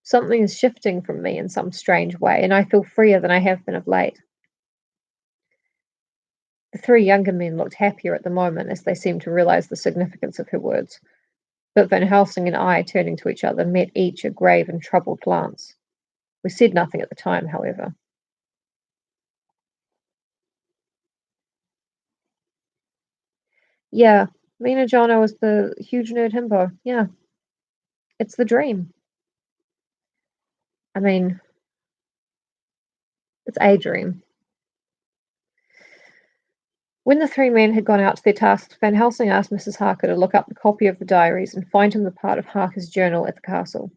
Something is shifting from me in some strange way, and I feel freer than I have been of late. The three younger men looked happier at the moment, as they seemed to realize the significance of her words. But Van Helsing and I, turning to each other, met each a grave and troubled glance. We said nothing at the time, however. Yeah, Mina Jono is the huge nerd himbo. Yeah. It's the dream. I mean, it's a dream. When the three men had gone out to their tasks, Van Helsing asked Mrs. Harker to look up the copy of the diaries and find him the part of Harker's journal at the castle.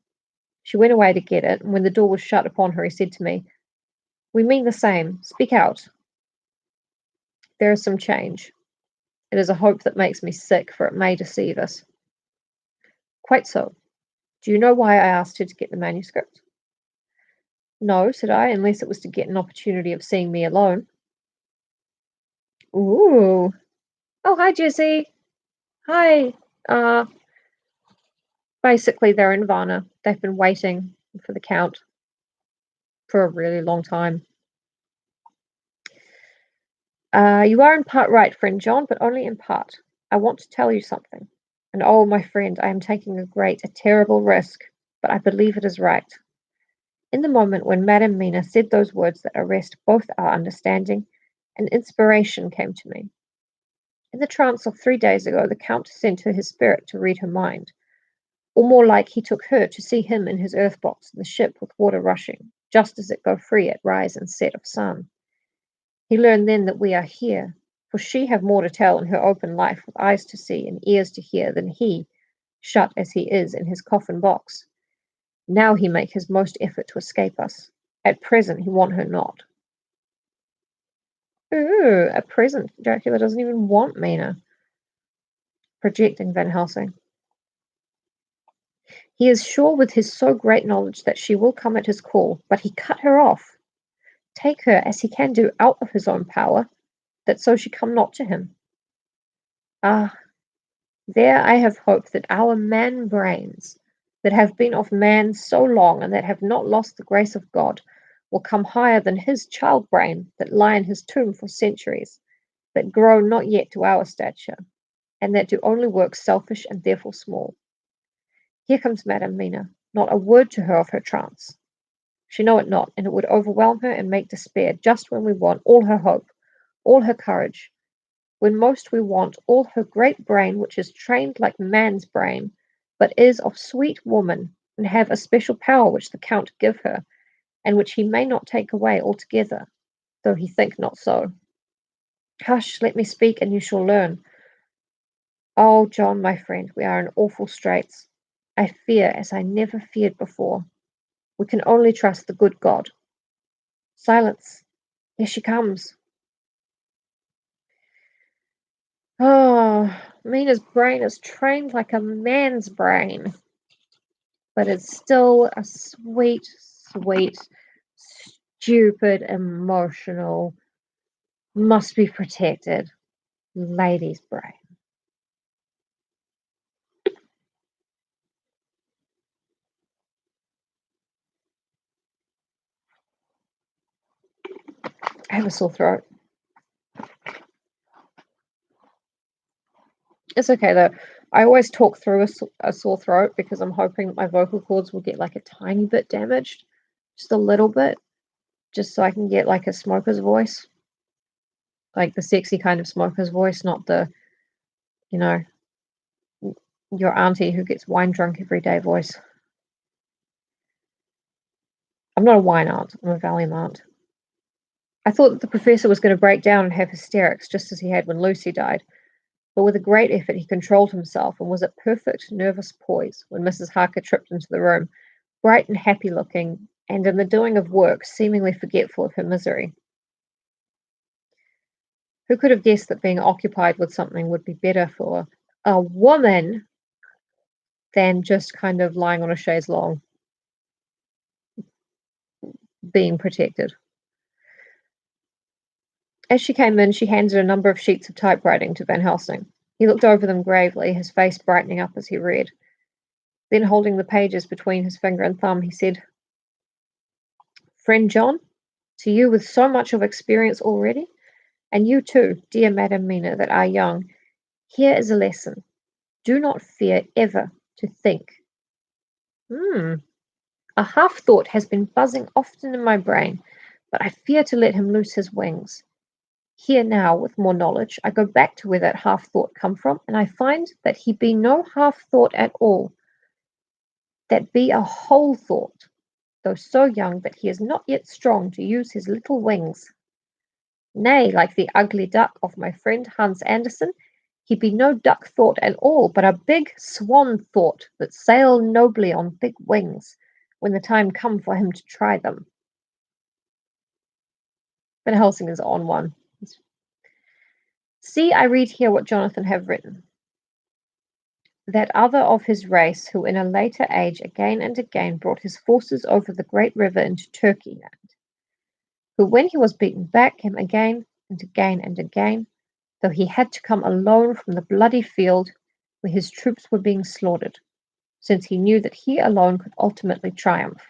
She went away to get it, and when the door was shut upon her, he said to me, We mean the same. Speak out. There is some change. It is a hope that makes me sick, for it may deceive us. Quite so. Do you know why I asked her to get the manuscript? No, said I, unless it was to get an opportunity of seeing me alone. Ooh. Oh, hi, Jessie. Hi. Basically, they're in Varna. They've been waiting for the Count for a really long time. You are in part right, friend John, but only in part. I want to tell you something. And oh, my friend, I am taking a terrible risk, but I believe it is right. In the moment when Madame Mina said those words that arrest both our understanding, an inspiration came to me. In the trance of 3 days ago, the Count sent her his spirit to read her mind, or more like he took her to see him in his earth box in the ship with water rushing, just as it go free at rise and set of sun. He learned then that we are here, for she have more to tell in her open life with eyes to see and ears to hear than he, shut as he is in his coffin box. Now he make his most effort to escape us. At present he want her not. Ooh, at present Dracula doesn't even want Mina. Projecting Van Helsing. He is sure with his so great knowledge that she will come at his call, but he cut her off. Take her as he can do out of his own power, that so she come not to him. Ah, there I have hoped that our man brains, that have been of man so long and that have not lost the grace of God, will come higher than his child brain that lie in his tomb for centuries, that grow not yet to our stature, and that do only work selfish and therefore small. Here comes Madame Mina, not a word to her of her trance. She know it not, and it would overwhelm her and make despair just when we want all her hope, all her courage, when most we want all her great brain, which is trained like man's brain, but is of sweet woman, and have a special power which the Count give her, and which he may not take away altogether, though he think not so. Hush, let me speak, and you shall learn. Oh, John, my friend, we are in awful straits. I fear as I never feared before. We can only trust the good God. Silence. Here she comes. Oh, Mina's brain is trained like a man's brain, but it's still a sweet, sweet, stupid, emotional, must be protected lady's brain. I have a sore throat. It's okay though. I always talk through a sore throat because I'm hoping that my vocal cords will get like a tiny bit damaged, just a little bit, just so I can get like a smoker's voice, like the sexy kind of smoker's voice, not the, you know, your auntie who gets wine drunk every day voice. I'm not a wine aunt, I'm a Valium aunt. I thought that the professor was going to break down and have hysterics just as he had when Lucy died, but with a great effort he controlled himself and was at perfect nervous poise when Mrs. Harker tripped into the room, bright and happy looking, and in the doing of work seemingly forgetful of her misery. Who could have guessed that being occupied with something would be better for a woman than just kind of lying on a chaise longue, being protected? As she came in, she handed a number of sheets of typewriting to Van Helsing. He looked over them gravely, his face brightening up as he read. Then, holding the pages between his finger and thumb, he said, "Friend John, to you with so much of experience already, and you too, dear Madam Mina, that are young, here is a lesson. Do not fear ever to think." A half thought has been buzzing often in my brain, but I fear to let him loose his wings. Here now, with more knowledge, I go back to where that half thought come from, and I find that he be no half thought at all, that be a whole thought, though so young that he is not yet strong to use his little wings. Nay, like the ugly duck of my friend Hans Andersen, he be no duck thought at all, but a big swan thought that sail nobly on big wings, when the time come for him to try them. Van Helsing is on one. See, I read here what Jonathan have written. That other of his race, who in a later age again and again brought his forces over the great river into Turkey land, who when he was beaten back came again and again and again, though he had to come alone from the bloody field where his troops were being slaughtered, since he knew that he alone could ultimately triumph.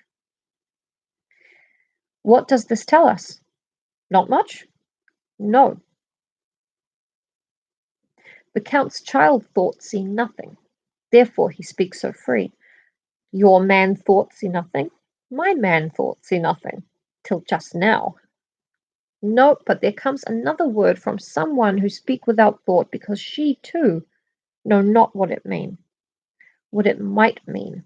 What does this tell us? Not much? No. The Count's child thought see nothing, therefore he speaks so free. Your man thought see nothing, my man thought see nothing, till just now. No, but there comes another word from someone who speak without thought, because she too know not what it mean, what it might mean.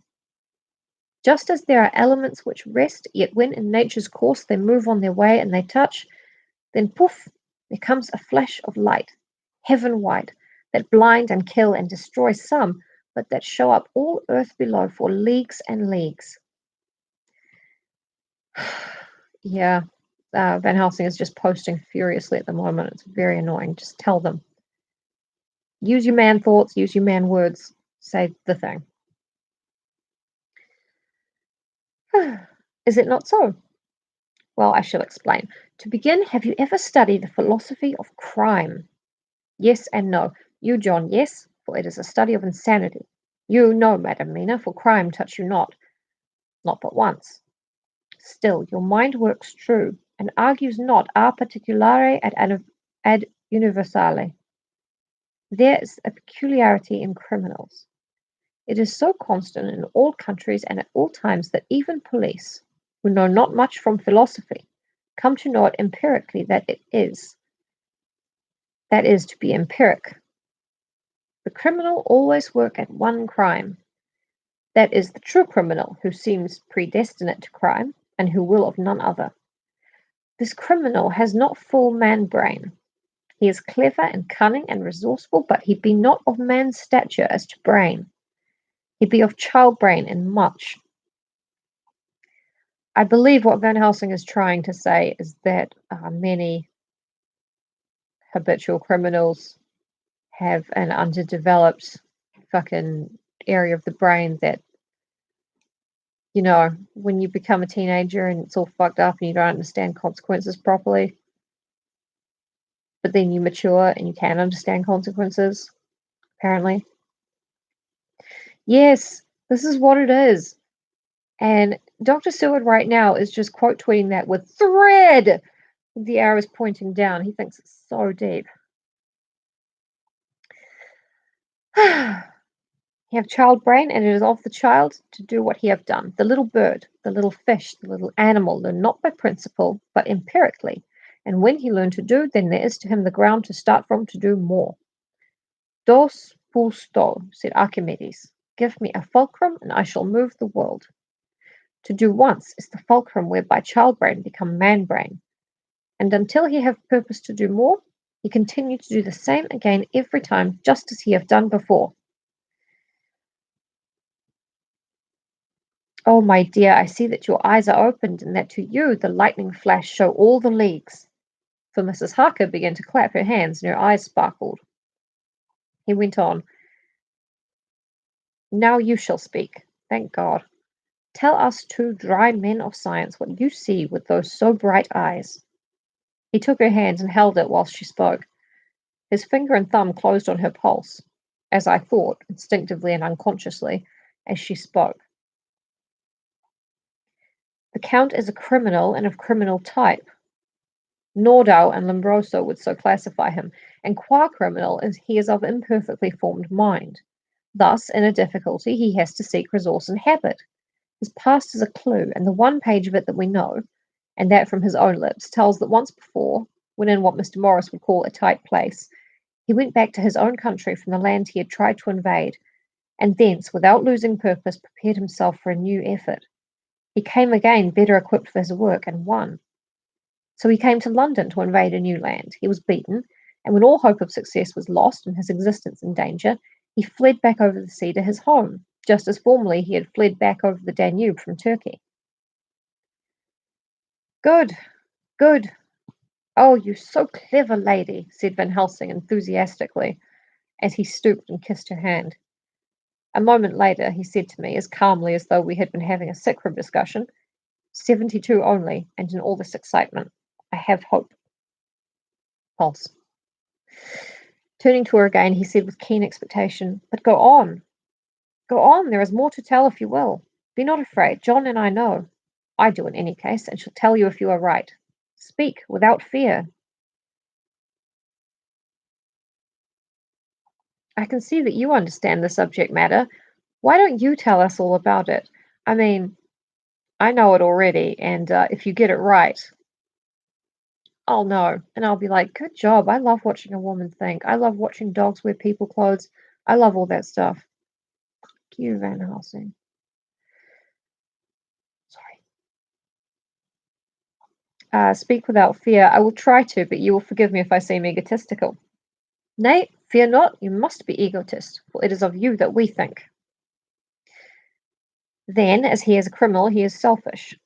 Just as there are elements which rest, yet when in nature's course they move on their way and they touch, then poof, there comes a flash of light, heaven-wide, that blind and kill and destroy some, but that show up all earth below for leagues and leagues. Yeah, Van Helsing is just posting furiously at the moment. It's very annoying. Just tell them. Use your man thoughts, use your man words, say the thing. Is it not so? Well, I shall explain. To begin, have you ever studied the philosophy of crime? Yes and no. You, John, yes, for it is a study of insanity. You, no, Madam Mina, for crime touch you not but once. Still, your mind works true, and argues not a particulare ad universale. There is a peculiarity in criminals. It is so constant in all countries and at all times that even police, who know not much from philosophy, come to know it empirically that it is. That is to be empiric. The criminal always work at one crime. That is the true criminal, who seems predestinate to crime, and who will of none other. This criminal has not full man brain. He is clever and cunning and resourceful, but he be not of man's stature as to brain. He be of child brain in much. I believe what Van Helsing is trying to say is that many habitual criminals have an underdeveloped fucking area of the brain that, you know, when you become a teenager and it's all fucked up and you don't understand consequences properly, but then you mature and you can understand consequences, apparently. Yes, this is what it is. And Dr. Seward right now is just quote tweeting that with thread. The arrow is pointing down. He thinks it's so deep. He have child brain, and it is of the child to do what he have done. The little bird, the little fish, the little animal learn not by principle, but empirically. And when he learn to do, then there is to him the ground to start from to do more. Dos pousto, said Archimedes. Give me a fulcrum, and I shall move the world. To do once is the fulcrum whereby child brain become man brain. And until he have purpose to do more, he continue to do the same again every time, just as he have done before. Oh, my dear, I see that your eyes are opened, and that to you the lightning flash show all the leagues. For Mrs. Harker began to clap her hands, and her eyes sparkled. He went on. Now you shall speak, thank God. Tell us two dry men of science what you see with those so bright eyes. He took her hand and held it whilst she spoke. His finger and thumb closed on her pulse, as I thought, instinctively and unconsciously, as she spoke. The Count is a criminal and of criminal type. Nordau and Lombroso would so classify him, and qua criminal he is of imperfectly formed mind. Thus, in a difficulty, he has to seek resource and habit. His past is a clue, and the one page of it that we know, and that from his own lips, tells that once before, when in what Mr. Morris would call a tight place, he went back to his own country from the land he had tried to invade, and thence, without losing purpose, prepared himself for a new effort. He came again better equipped for his work, and won. So he came to London to invade a new land. He was beaten, and when all hope of success was lost and his existence in danger, he fled back over the sea to his home, just as formerly he had fled back over the Danube from Turkey. Good, good. Oh, you so clever, lady, said Van Helsing enthusiastically, as he stooped and kissed her hand. A moment later, he said to me, as calmly as though we had been having a sick room discussion, 72 only, and in all this excitement, I have hope. Pulse. Turning to her again, he said with keen expectation, but go on. Go on, there is more to tell if you will. Be not afraid, John and I know. I do in any case, and shall tell you if you are right. Speak without fear. I can see that you understand the subject matter. Why don't you tell us all about it? I mean, I know it already, and if you get it right, I'll know. And I'll be like, good job. I love watching a woman think. I love watching dogs wear people clothes. I love all that stuff. Fuck you, Van Helsing. Sorry. Speak without fear. I will try to, but you will forgive me if I seem egotistical. Nay, fear not. You must be egotist, for it is of you that we think. Then, as he is a criminal, he is selfish.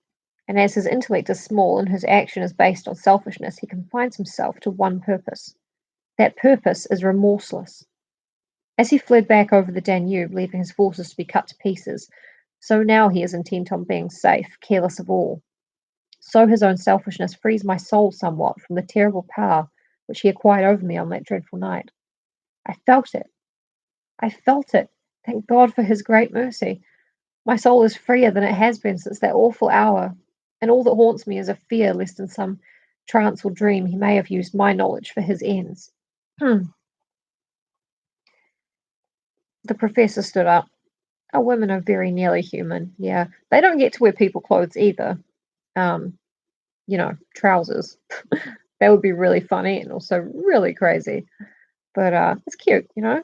And as his intellect is small and his action is based on selfishness, he confines himself to one purpose. That purpose is remorseless. As he fled back over the Danube, leaving his forces to be cut to pieces, so now he is intent on being safe, careless of all. So his own selfishness frees my soul somewhat from the terrible power which he acquired over me on that dreadful night. I felt it. I felt it. Thank God for his great mercy. My soul is freer than it has been since that awful hour, and all that haunts me is a fear lest in some trance or dream he may have used my knowledge for his ends. The professor stood up. Oh, women are very nearly human. Yeah, they don't get to wear people clothes either. Trousers. That would be really funny and also really crazy. But it's cute, The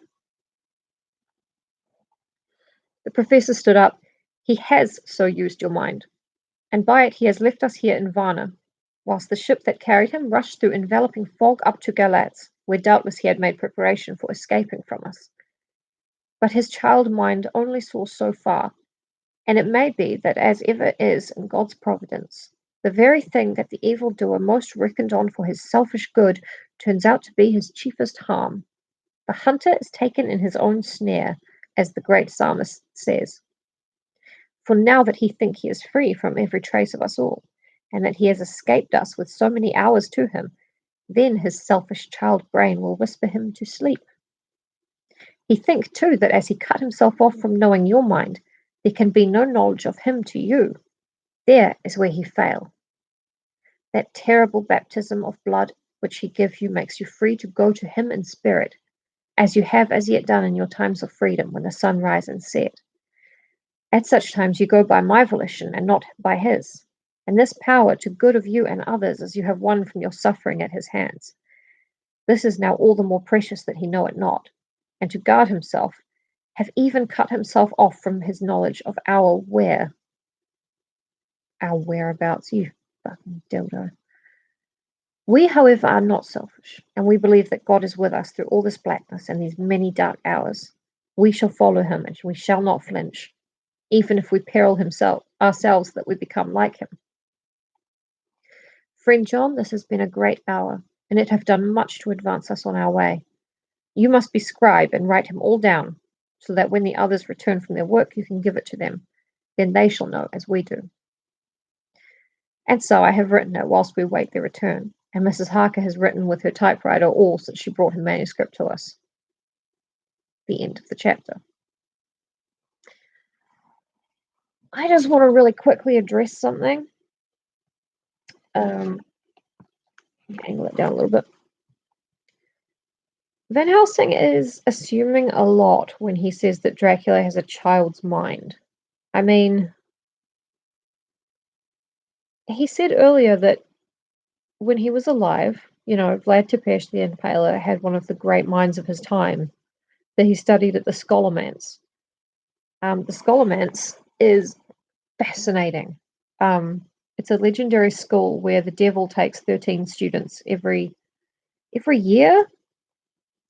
professor stood up. He has so used your mind, and by it he has left us here in Varna, whilst the ship that carried him rushed through enveloping fog up to Galatz. where doubtless he had made preparation for escaping from us. But his child mind only saw so far, and it may be that, as ever is in God's providence, the very thing that the evildoer most reckoned on for his selfish good turns out to be his chiefest harm. The hunter is taken in his own snare, as the great psalmist says. For now that he thinks he is free from every trace of us all, and that he has escaped us with so many hours to him, then his selfish child brain will whisper him to sleep. He thinks, too, that as he cut himself off from knowing your mind, there can be no knowledge of him to you. There is where he fail. That terrible baptism of blood which he gives you makes you free to go to him in spirit, as you have as yet done in your times of freedom when the sun rise and set. At such times you go by my volition and not by his, and this power to good of you and others as you have won from your suffering at his hands. This is now all the more precious that he know it not, and to guard himself, have even cut himself off from his knowledge of our whereabouts, you fucking dildo. We, however, are not selfish, and we believe that God is with us through all this blackness and these many dark hours. We shall follow him, and we shall not flinch, even if we peril ourselves that we become like him. Friend John, this has been a great hour, and it hath done much to advance us on our way. You must be scribe and write him all down, so that when the others return from their work you can give it to them. Then they shall know as we do. And so I have written it whilst we wait their return, and Mrs. Harker has written with her typewriter all since she brought her manuscript to us. The end of the chapter. I just want to really quickly address something. Angle it down a little bit. Van Helsing is assuming a lot when he says that Dracula has a child's mind. I mean, he said earlier that when he was alive, Vlad Tepes the Impaler had one of the great minds of his time that he studied at the Scholomance. The Scholomance is fascinating. It's a legendary school where the devil takes 13 students every year,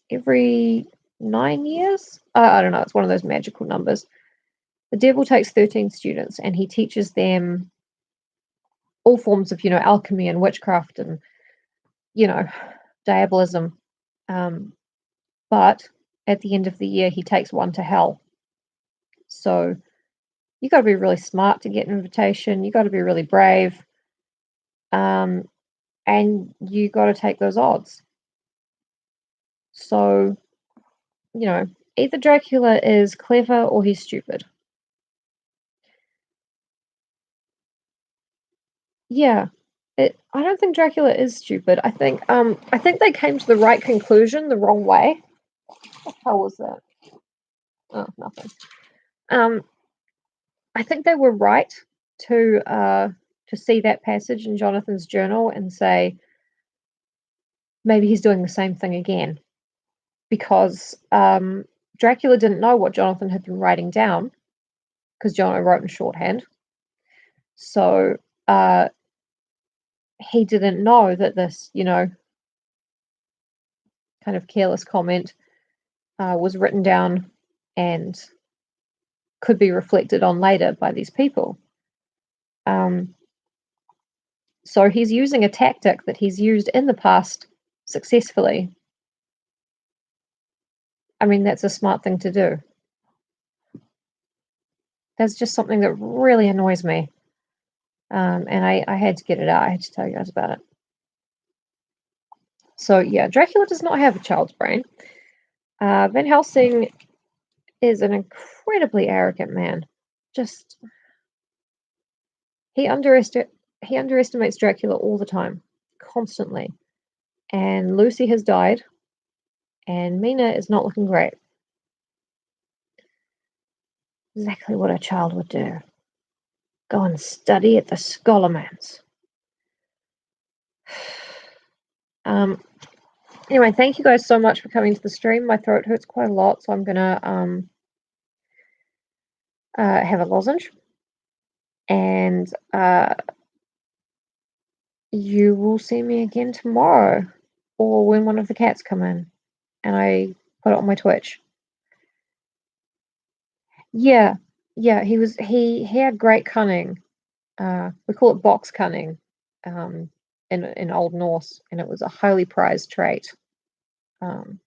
every 9 years. I don't know. It's one of those magical numbers. The devil takes 13 students and he teaches them all forms of, alchemy and witchcraft and, diabolism. But at the end of the year, he takes one to hell. So you got to be really smart to get an invitation. You got to be really brave. And you got to take those odds. So, either Dracula is clever or he's stupid. Yeah, I don't think Dracula is stupid. I think they came to the right conclusion the wrong way. What the hell was that? Oh, nothing. I think they were right to see that passage in Jonathan's journal and say maybe he's doing the same thing again, because Dracula didn't know what Jonathan had been writing down, because Jonathan wrote in shorthand. So he didn't know that this, kind of careless comment was written down and could be reflected on later by these people. So he's using a tactic that he's used in the past successfully. I mean, that's a smart thing to do. That's just something that really annoys me. And I had to get it out. I had to tell you guys about it. So, yeah, Dracula does not have a child's brain. Van Helsing is an incredibly arrogant man. He underestimates Dracula all the time, constantly. And Lucy has died, and Mina is not looking great. Exactly what a child would do. Go and study at the Scholomance. Anyway, thank you guys so much for coming to the stream. My throat hurts quite a lot, so I'm gonna have a lozenge, and you will see me again tomorrow. or when one of the cats come in and I put it on my Twitch. Yeah, yeah, he had great cunning. We call it box cunning, in Old Norse, and it was a highly prized trait. Um,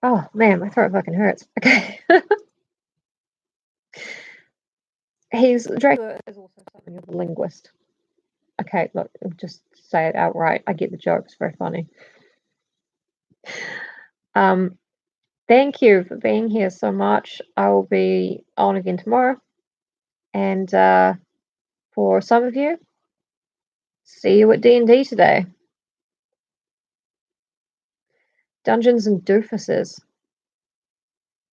oh man, my throat fucking hurts. Okay. Dracula is also something of a linguist. Okay, look, I'll just say it outright. I get the joke. It's very funny. Thank you for being here so much. I will be on again tomorrow. And for some of you, see you at D&D today. Dungeons and Doofuses.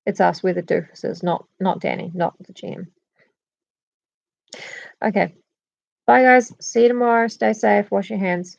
It's us, we're the doofuses, not Danny, not the GM. Okay. Bye guys. See you tomorrow. Stay safe. Wash your hands.